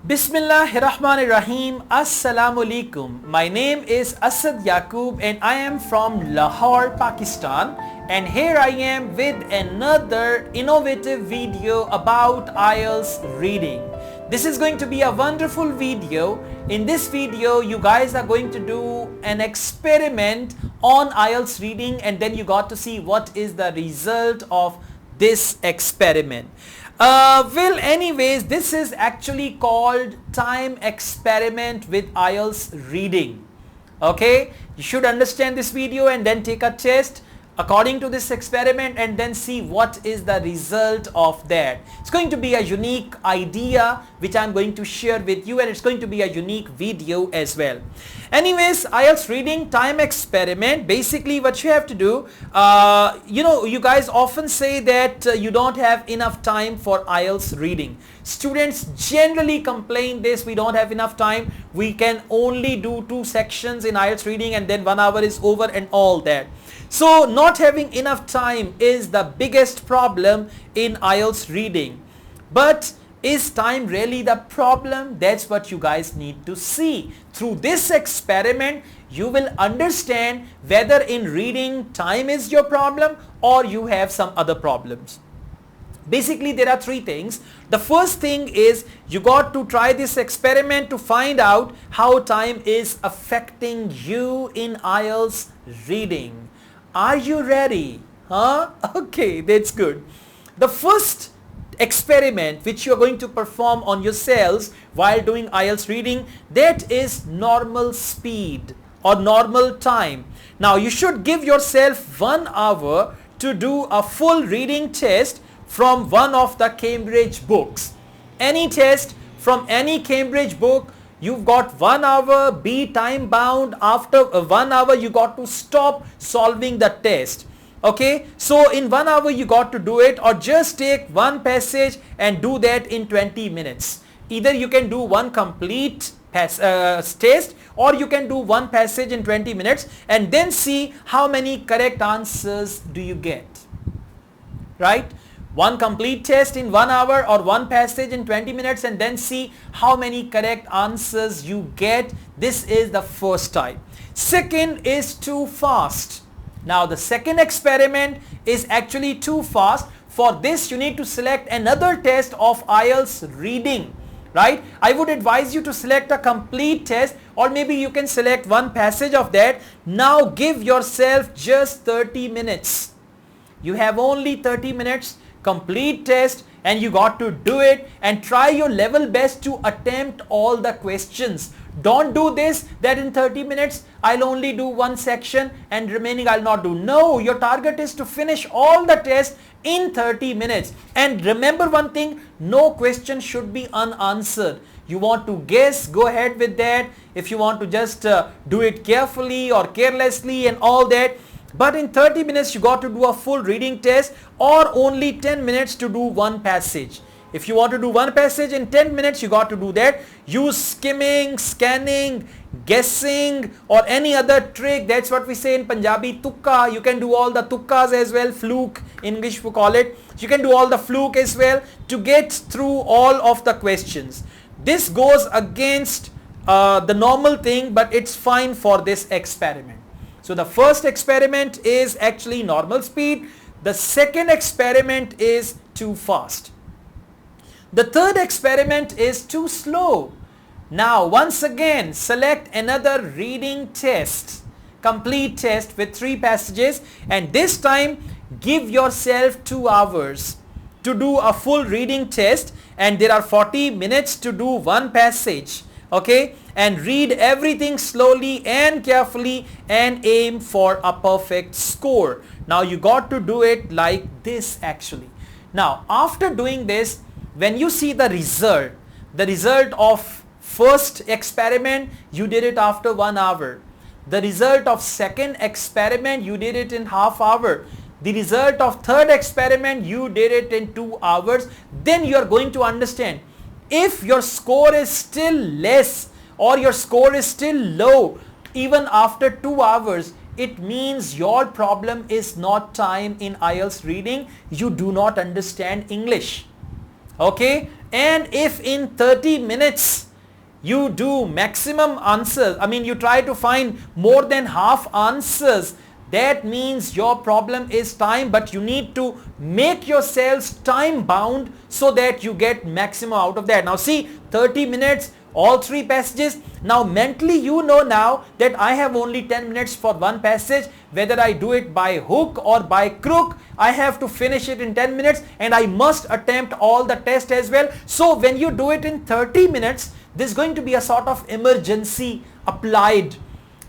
Bismillahirrahmanirrahim. Assalamu alaikum. My name is ASAD YAQUB and I am from Lahore, Pakistan, and here I am with another innovative video about IELTS reading. This is going to be a wonderful video. In this video you guys are going to do an experiment on IELTS reading, and then you got to see what is the result of this experiment. Well, anyways, this is actually called time experiment with IELTS reading. Okay, you should understand this video and then take a test according to this experiment and then see what is the result of that. It's going to be a unique idea which I'm going to share with you, and it's going to be a unique video as well. Anyways, IELTS reading time experiment. Basically what you have to do, you guys often say that you don't have enough time for IELTS reading. Students generally complain this: we don't have enough time, we can only do 2 sections in IELTS reading and then 1 hour is over and all that. So not having enough time is the biggest problem in IELTS reading. But is time really the problem? That's what you guys need to see. Through this experiment, you will understand whether in reading time is your problem or you have some other problems. Basically, there are 3 things. The first thing is you got to try this experiment to find out how time is affecting you in IELTS reading. Are you ready? Huh? Okay, that's good. The first experiment which you are going to perform on yourselves while doing IELTS reading, that is normal speed or normal time. Now you should give yourself 1 hour to do a full reading test from one of the Cambridge books. Any test from any Cambridge book, you've got 1 hour, be time bound. After 1 hour you got to stop solving the test. Okay, so in 1 hour you got to do it, or just take one passage and do that in 20 minutes. Either you can do one complete test or you can do one passage in 20 minutes and then see how many correct answers do you get. Right? One complete test in 1 hour or one passage in 20 minutes and then see how many correct answers you get. This is the first type. Second is too fast. Now the second experiment is actually too fast. For this you need to select another test of IELTS reading. Right? I would advise you to select a complete test, or maybe you can select one passage of that. Now give yourself just 30 minutes. You have only 30 minutes. Complete test, and you got to do it and try your level best to attempt all the questions. Don't do this that in 30 minutes I'll only do one section and remaining I'll not do. No, your target is to finish all the tests in 30 minutes. And remember one thing, no question should be unanswered. You want to guess, go ahead with that. If you want to just do it carefully or carelessly and all that. But in 30 minutes you got to do a full reading test, or only 10 minutes to do one passage. If you want to do one passage in 10 minutes, you got to do that. Use skimming, scanning, guessing, or any other trick. That's what we say in Punjabi, tukka. You can do all the tukkas as well, fluke, English we call it. You can do all the fluke as well to get through all of the questions. This goes against the normal thing, but it's fine for this experiment. So the first experiment is actually normal speed. The second experiment is too fast. The third experiment is too slow. Now once again select another reading test, complete test with 3 passages, and this time give yourself 2 hours to do a full reading test, and there are 40 minutes to do one passage. Okay, and read everything slowly and carefully and aim for a perfect score. Now you got to do it like this actually. Now after doing this, when you see the result of first experiment, you did it after 1 hour. The result of second experiment, you did it in half hour. The result of third experiment, you did it in 2 hours. Then you are going to understand, if your score is still less or your score is still low even after 2 hours, it means your problem is not time in IELTS reading. You do not understand English. Okay, and if in 30 minutes you do maximum answers, I mean you try to find more than half answers, that means your problem is time, but you need to make yourselves time bound so that you get maximum out of that. Now see, 30 minutes, all 3 passages. Now mentally you know now that I have only 10 minutes for one passage. Whether I do it by hook or by crook, I have to finish it in 10 minutes and I must attempt all the test as well. So when you do it in 30 minutes, there's going to be a sort of emergency applied.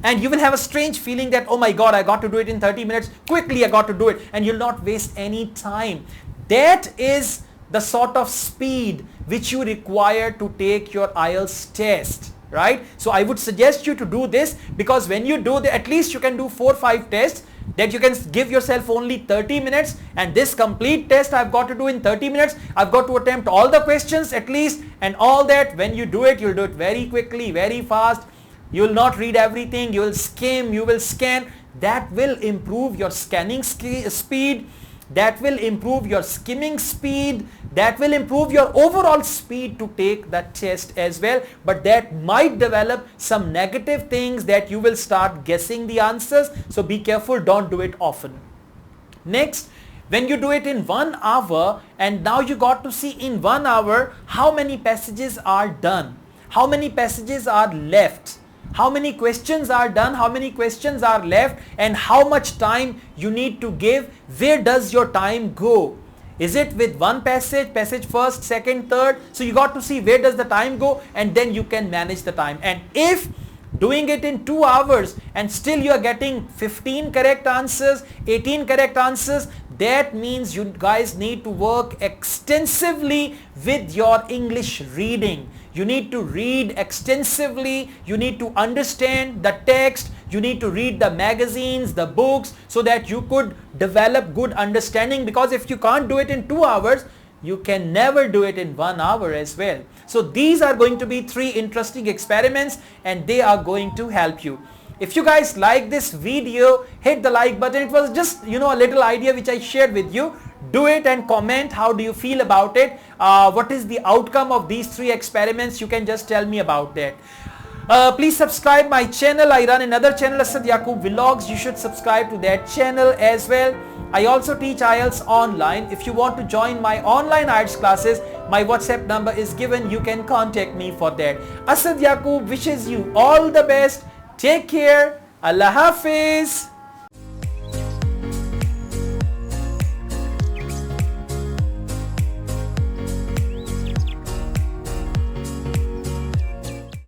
And you will have a strange feeling that, oh my God, I got to do it in 30 minutes. Quickly, I got to do it. And you'll not waste any time. That is the sort of speed which you require to take your IELTS test, right? So I would suggest you to do this, because when you do at least you can do 4 or 5 tests, that you can give yourself only 30 minutes, and this complete test I've got to do in 30 minutes. I've got to attempt all the questions at least, and all that. When you do it, you'll do it very quickly, very fast. You will not read everything, you will skim, you will scan. That will improve your scanning speed, that will improve your skimming speed, that will improve your overall speed to take that test as well. But that might develop some negative things, that you will start guessing the answers. So be careful, don't do it often. Next, when you do it in 1 hour, and now you got to see in 1 hour how many passages are done, how many passages are left, how many questions are done, how many questions are left, and how much time you need to give. Where does your time go? Is it with one passage first, second, third? So you got to see where does the time go, and then you can manage the time. And if doing it in 2 hours and still you are getting 15 correct answers, 18 correct answers, that means you guys need to work extensively with your English reading. You need to read extensively, you need to understand the text, you need to read the magazines, the books, so that you could develop good understanding. Because if you can't do it in 2 hours, you can never do it in 1 hour as well. So these are going to be 3 interesting experiments, and they are going to help you. If you guys like this video, hit the like button. It was just, a little idea which I shared with you. Do it and comment. How do you feel about it? What is the outcome of these 3 experiments? You can just tell me about that. Please subscribe my channel. I run another channel, ASAD YAQUB Vlogs. You should subscribe to that channel as well. I also teach IELTS online. If you want to join my online IELTS classes, my WhatsApp number is given. You can contact me for that. ASAD YAQUB wishes you all the best. Take care. Allah Hafiz.